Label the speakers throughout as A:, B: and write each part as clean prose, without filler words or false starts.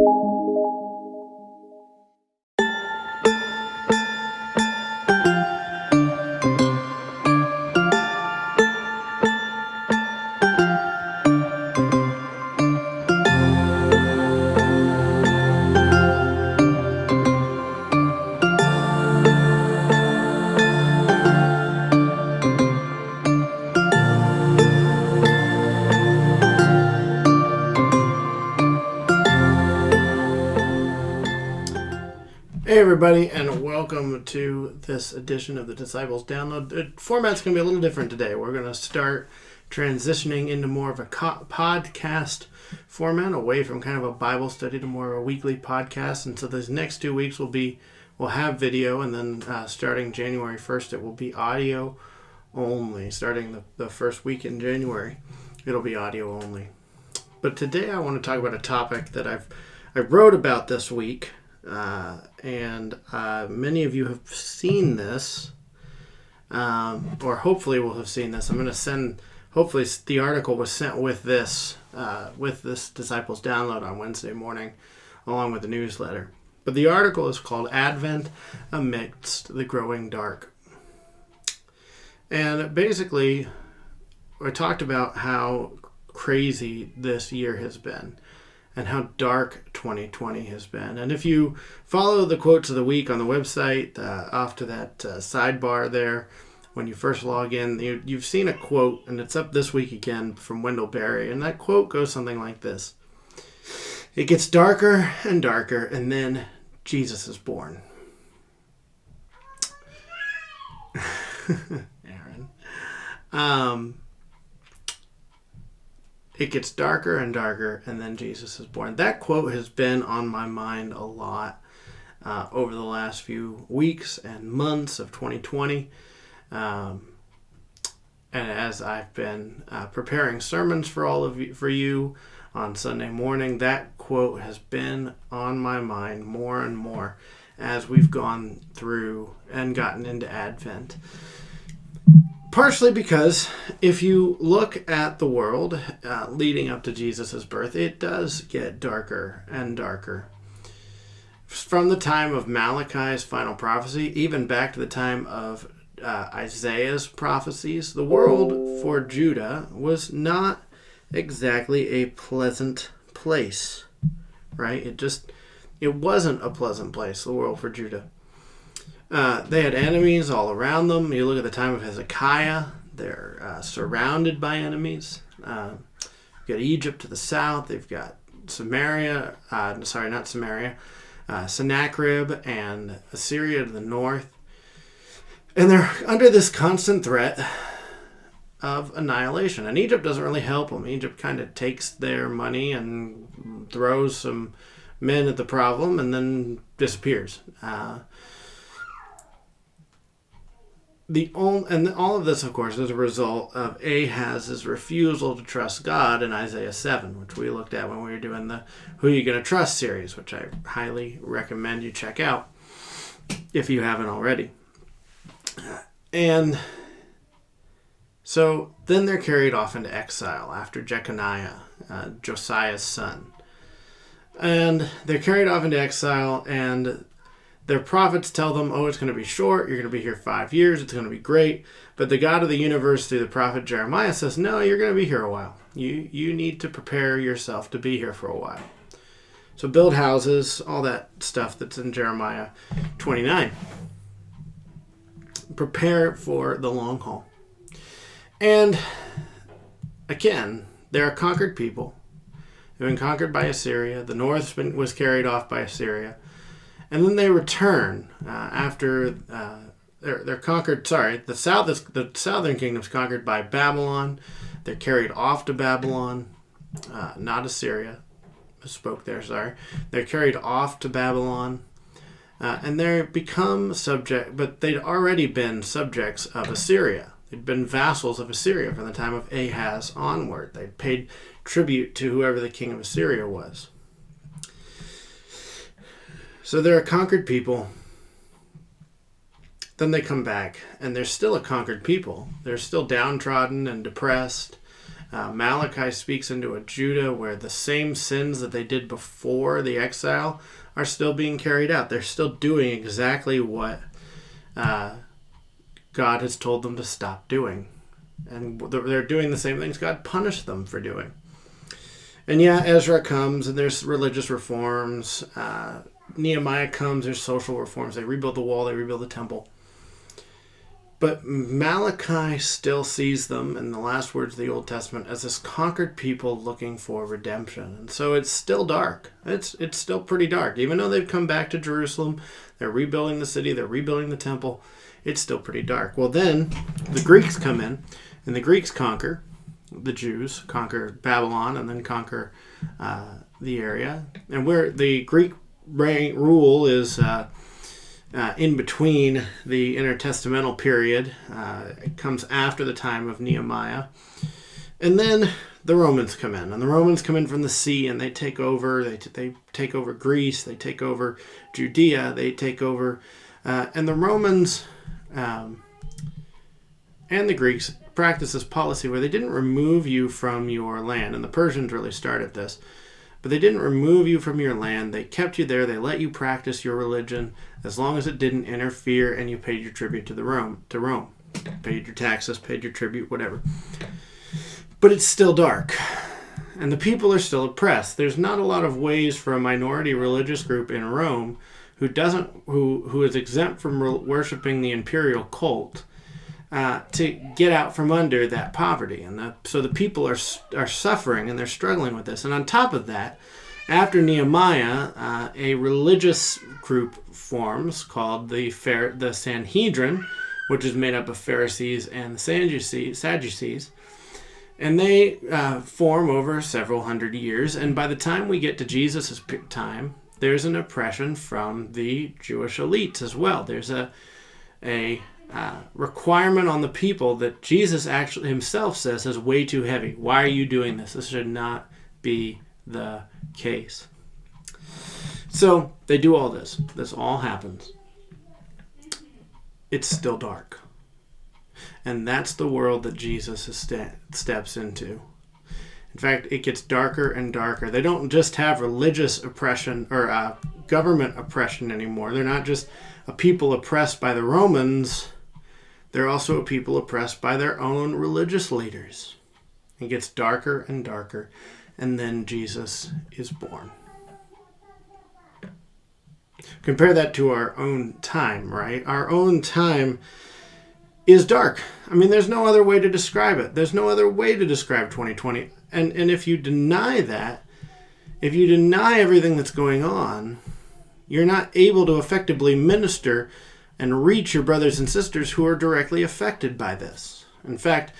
A: Hey everybody, and welcome to this edition of the Disciples Download. The format's going to be a little different today. We're going to start transitioning into more of a podcast format, away from kind of a Bible study to more of a weekly podcast. And so these next 2 weeks we'll have video, and then starting January 1st, it will be audio only. Starting the first week in January, it'll be audio only. But today I want to talk about a topic that I wrote about this week. And many of you have seen this, or hopefully will have seen this. I'm going to send, hopefully the article was sent with this Disciples Download on Wednesday morning, along with the newsletter. But the article is called Advent Amidst the Growing Dark. And basically, I talked about how crazy this year has been, and how dark 2020 has been. And if you follow the quotes of the week on the website, off to that sidebar there, when you first log in, you've seen a quote, and it's up this week again from Wendell Berry. And that quote goes something like this: "It gets darker and darker, and then Jesus is born." Aaron. It gets darker and darker, and then Jesus is born. That quote has been on my mind a lot over the last few weeks and months of 2020. And as I've been preparing sermons for you on Sunday morning, that quote has been on my mind more and more as we've gone through and gotten into Advent. Partially because if you look at the world leading up to Jesus' birth, it does get darker and darker. From the time of Malachi's final prophecy, even back to the time of Isaiah's prophecies, the world for Judah was not exactly a pleasant place, right? It wasn't a pleasant place, the world for Judah. They had enemies all around them. You look at the time of Hezekiah, they're surrounded by enemies. You've got Egypt to the south. They've got Sennacherib and Assyria to the north. And they're under this constant threat of annihilation. And Egypt doesn't really help them. Egypt kind of takes their money and throws some men at the problem and then disappears. All of this, of course, is a result of Ahaz's refusal to trust God in Isaiah 7, which we looked at when we were doing the Who You Gonna Trust series, which I highly recommend you check out if you haven't already. And so then they're carried off into exile after Jeconiah, Josiah's son. And they're carried off into exile, and their prophets tell them, oh, it's going to be short. You're going to be here 5 years. It's going to be great. But the God of the universe, through the prophet Jeremiah, says, no, you're going to be here a while. You need to prepare yourself to be here for a while. So build houses, all that stuff that's in Jeremiah 29. Prepare for the long haul. And again, they're a conquered people. They've been conquered by Assyria. The north was carried off by Assyria. And then they return after they're conquered. Sorry, the southern kingdom's conquered by Babylon. They're carried off to Babylon, not Assyria. I spoke there. Sorry, they're carried off to Babylon, and they become subject. But they'd already been subjects of Assyria. They'd been vassals of Assyria from the time of Ahaz onward. They'd paid tribute to whoever the king of Assyria was. So they're a conquered people. Then they come back, and they're still a conquered people. They're still downtrodden and depressed. Malachi speaks into a Judah where the same sins that they did before the exile are still being carried out. They're still doing exactly what God has told them to stop doing. And they're doing the same things God punished them for doing. And yeah, Ezra comes and there's religious reforms. Nehemiah comes, there's social reforms. They rebuild the wall, they rebuild the temple. But Malachi still sees them, in the last words of the Old Testament, as this conquered people looking for redemption. And so it's still dark. It's still pretty dark. Even though they've come back to Jerusalem, they're rebuilding the city, they're rebuilding the temple, it's still pretty dark. Well, then the Greeks come in, and the Greeks conquer. The Jews conquer Babylon and then conquer the area. And where the Greek rule is in between the intertestamental period. It comes after the time of Nehemiah. And then the Romans come in. And the Romans come in from the sea and they take over. They take over Greece. They take over Judea. They take over. And the Romans and the Greeks practice this policy where they didn't remove you from your land. And the Persians really started this. But they didn't remove you from your land. They kept you there. They let you practice your religion as long as it didn't interfere and you paid your tribute to Rome. Paid your taxes, paid your tribute, whatever. But it's still dark. And the people are still oppressed. There's not a lot of ways for a minority religious group in Rome who is exempt from worshiping the imperial cult to get out from under that poverty. And so the people are suffering and they're struggling with this. And on top of that, after Nehemiah, a religious group forms called the Sanhedrin, which is made up of Pharisees and Sadducees. And they form over several hundred years. And by the time we get to Jesus' time, there's an oppression from the Jewish elites as well. There's a requirement on the people that Jesus actually himself says is way too heavy. Why are you doing this? This should not be the case. So they do all this. This all happens. It's still dark. And that's the world that Jesus steps into. In fact, it gets darker and darker. They don't just have religious oppression or government oppression anymore. They're not just a people oppressed by the Romans. They're also a people oppressed by their own religious leaders. It gets darker and darker, and then Jesus is born. Compare that to our own time, right? Our own time is dark. I mean, there's no other way to describe it. There's no other way to describe 2020. And if you deny that, if you deny everything that's going on, you're not able to effectively minister and reach your brothers and sisters who are directly affected by this. In fact,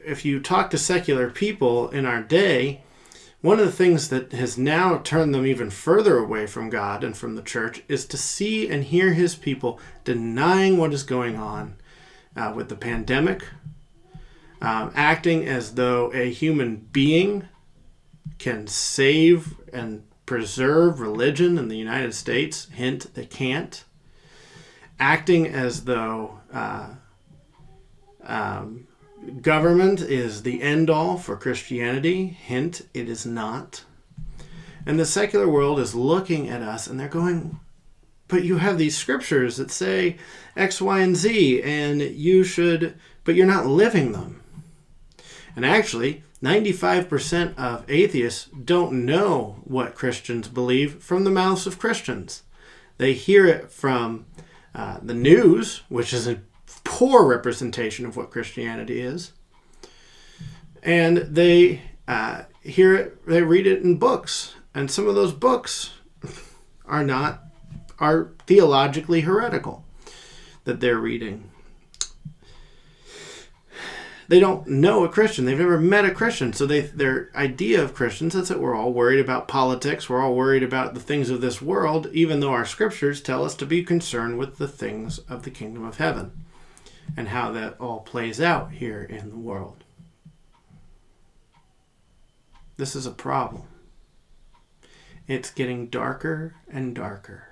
A: if you talk to secular people in our day, one of the things that has now turned them even further away from God and from the church is to see and hear his people denying what is going on with the pandemic, acting as though a human being can save and preserve religion in the United States. Hint, they can't. Acting as though government is the end-all for Christianity. Hint, it is not. And the secular world is looking at us and they're going, but you have these scriptures that say X, Y, and Z, and you should, but you're not living them. And actually, 95% of atheists don't know what Christians believe from the mouths of Christians. They hear it from the news, which is a poor representation of what Christianity is. And they hear it, they read it in books. And some of those books are theologically heretical that they're reading. They don't know a Christian. They've never met a Christian. So their idea of Christians is that we're all worried about politics. We're all worried about the things of this world, even though our scriptures tell us to be concerned with the things of the kingdom of heaven and how that all plays out here in the world. This is a problem. It's getting darker and darker.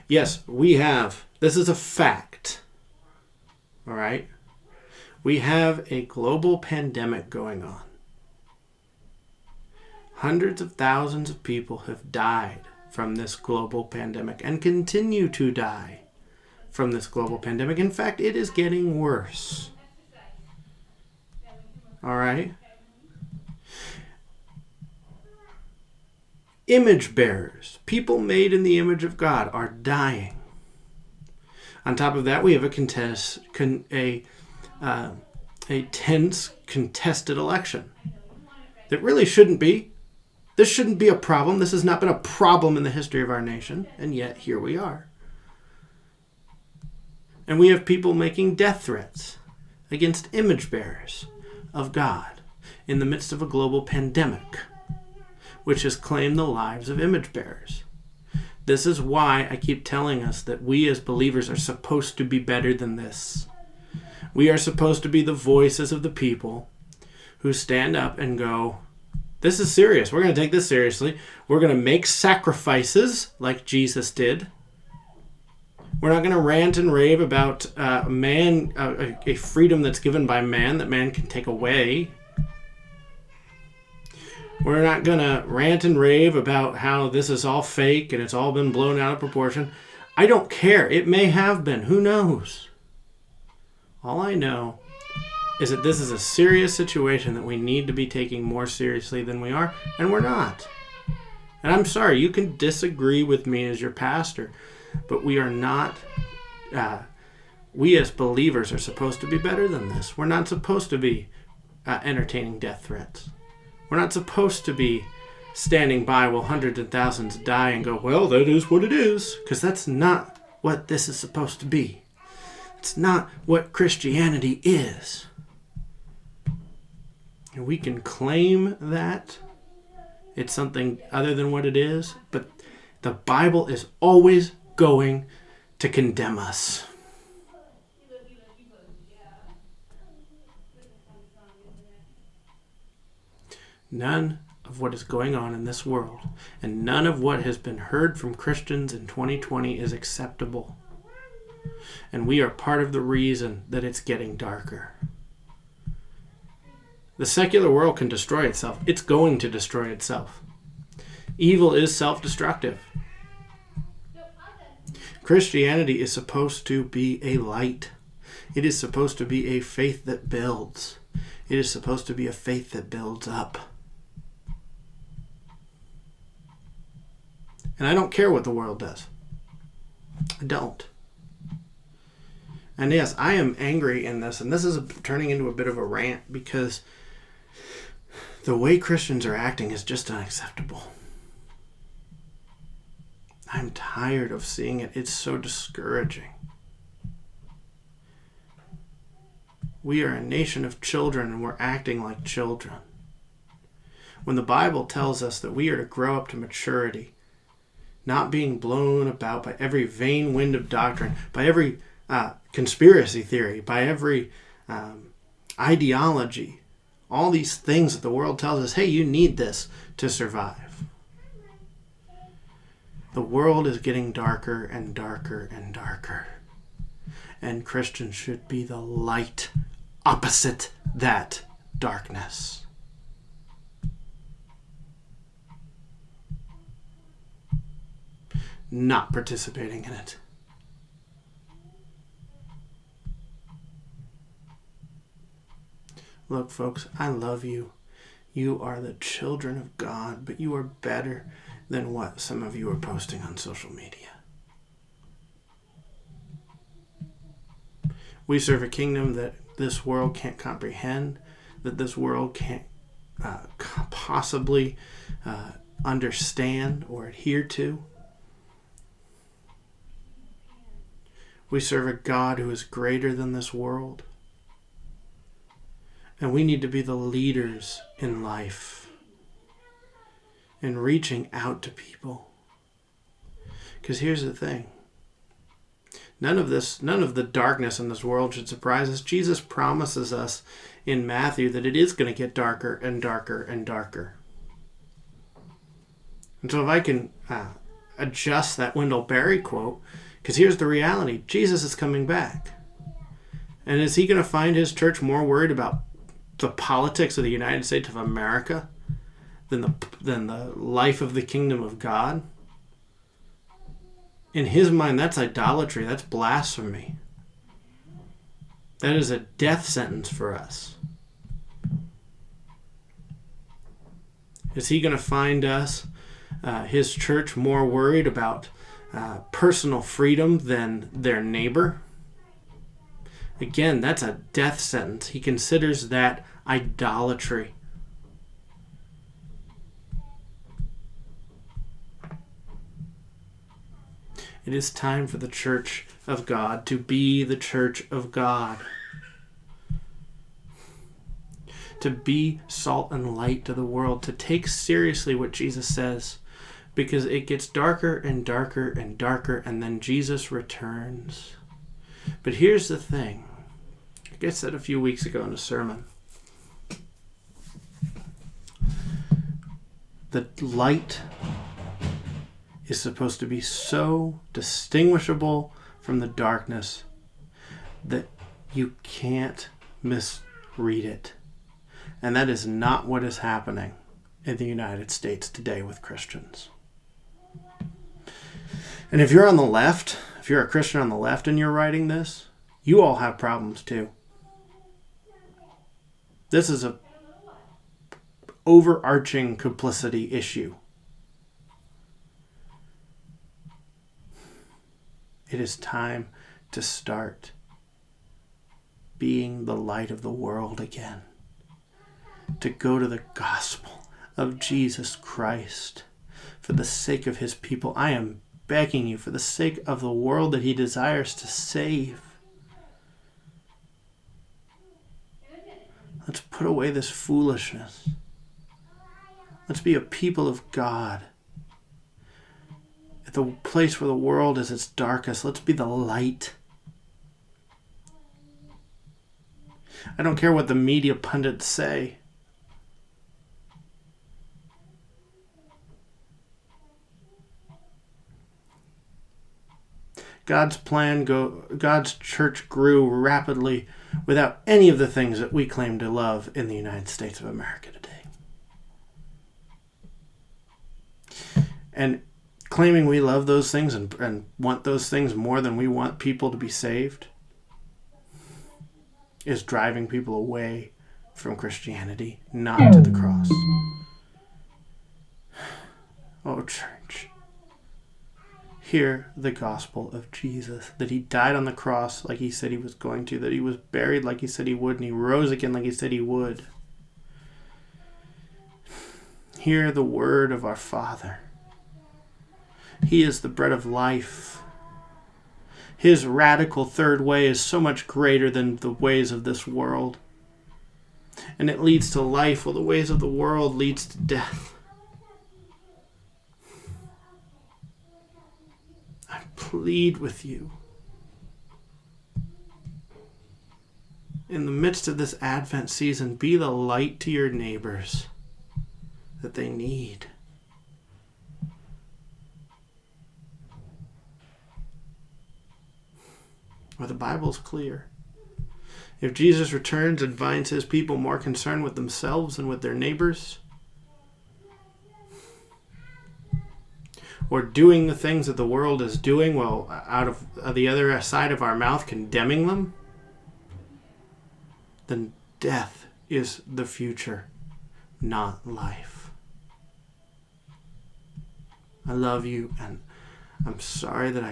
A: Yes, this is a fact. All right? We have a global pandemic going on. Hundreds of thousands of people have died from this global pandemic and continue to die from this global pandemic. In fact, it is getting worse. All right? Image bearers, people made in the image of God, are dying. On top of that, we have a tense, contested election that really shouldn't be. This shouldn't be a problem. This has not been a problem in the history of our nation, and yet here we are. And we have people making death threats against image bearers of God in the midst of a global pandemic, which has claimed the lives of image bearers. This is why I keep telling us that we as believers are supposed to be better than this. We are supposed to be the voices of the people who stand up and go, this is serious. We're going to take this seriously. We're going to make sacrifices like Jesus did. We're not going to rant and rave about a freedom that's given by man that man can take away. We're not going to rant and rave about how this is all fake and it's all been blown out of proportion. I don't care. It may have been. Who knows? All I know is that this is a serious situation that we need to be taking more seriously than we are, and we're not. And I'm sorry, you can disagree with me as your pastor, but we are not, we as believers are supposed to be better than this. We're not supposed to be entertaining death threats. We're not supposed to be standing by while hundreds and thousands die and go, well, that is what it is, because that's not what this is supposed to be. It's not what Christianity is. And we can claim that it's something other than what it is, but the Bible is always going to condemn us. None of what is going on in this world and none of what has been heard from Christians in 2020 is acceptable. And we are part of the reason that it's getting darker. The secular world can destroy itself. It's going to destroy itself. Evil is self-destructive. Christianity is supposed to be a light. It is supposed to be a faith that builds. It is supposed to be a faith that builds up. And I don't care what the world does. I don't. And yes, I am angry in this, and this is turning into a bit of a rant because the way Christians are acting is just unacceptable. I'm tired of seeing it. It's so discouraging. We are a nation of children, and we're acting like children. When the Bible tells us that we are to grow up to maturity, not being blown about by every vain wind of doctrine, by every conspiracy theory, by every ideology, all these things that the world tells us, hey, you need this to survive. The world is getting darker and darker and darker. And Christians should be the light opposite that darkness. Not participating in it. Look, folks, I love you. You are the children of God, but you are better than what some of you are posting on social media. We serve a kingdom that this world can't comprehend, that this world can't possibly understand or adhere to. We serve a God who is greater than this world. And we need to be the leaders in life and reaching out to people. Because here's the thing. None of the darkness in this world should surprise us. Jesus promises us in Matthew that it is going to get darker and darker and darker. And so if I can adjust that Wendell Berry quote, because here's the reality. Jesus is coming back. And is he going to find his church more worried about the politics of the United States of America than the life of the kingdom of God? In his mind, that's idolatry. That's blasphemy. That is a death sentence for us. Is he going to find us, his church, more worried about personal freedom than their neighbor? Again, that's a death sentence. He considers that idolatry. It is time for the church of God to be the church of God. To be salt and light to the world. To take seriously what Jesus says. Because it gets darker and darker and darker, and then Jesus returns. But here's the thing. Like I said a few weeks ago in a sermon. The light is supposed to be so distinguishable from the darkness that you can't misread it. And that is not what is happening in the United States today with Christians. And if you're on the left, if you're a Christian on the left and you're writing this, you all have problems too. This is a overarching complicity issue. It is time to start being the light of the world again. To go to the gospel of Jesus Christ for the sake of his people. I am begging you, for the sake of the world that he desires to save. Let's put away this foolishness. Let's be a people of God. At the place where the world is its darkest, let's be the light. I don't care what the media pundits say. God's church grew rapidly without any of the things that we claim to love in the United States of America today. And claiming we love those things and want those things more than we want people to be saved is driving people away from Christianity, not to the cross. Oh, church. Hear the gospel of Jesus, that he died on the cross like he said he was going to, that he was buried like he said he would, and he rose again like he said he would. Hear the word of our Father. He is the bread of life. His radical third way is so much greater than the ways of this world. And it leads to life, while the ways of the world leads to death. I plead with you. In the midst of this Advent season, be the light to your neighbors that they need. Where the Bible's clear. If Jesus returns and finds his people more concerned with themselves than with their neighbors, or doing the things that the world is doing while out of the other side of our mouth condemning them, then death is the future, not life. I love you, and I'm sorry that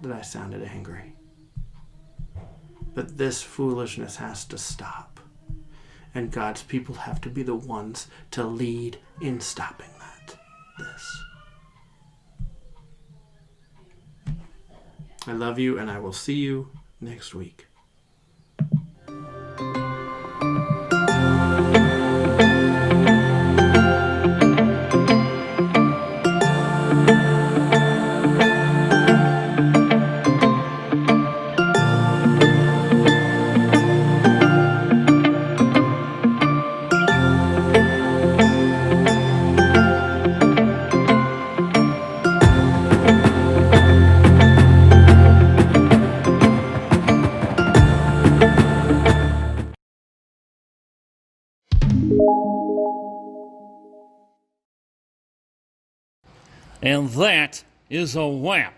A: I sounded angry. But this foolishness has to stop. And God's people have to be the ones to lead in stopping this. I love you, and I will see you next week.
B: And that is a wrap.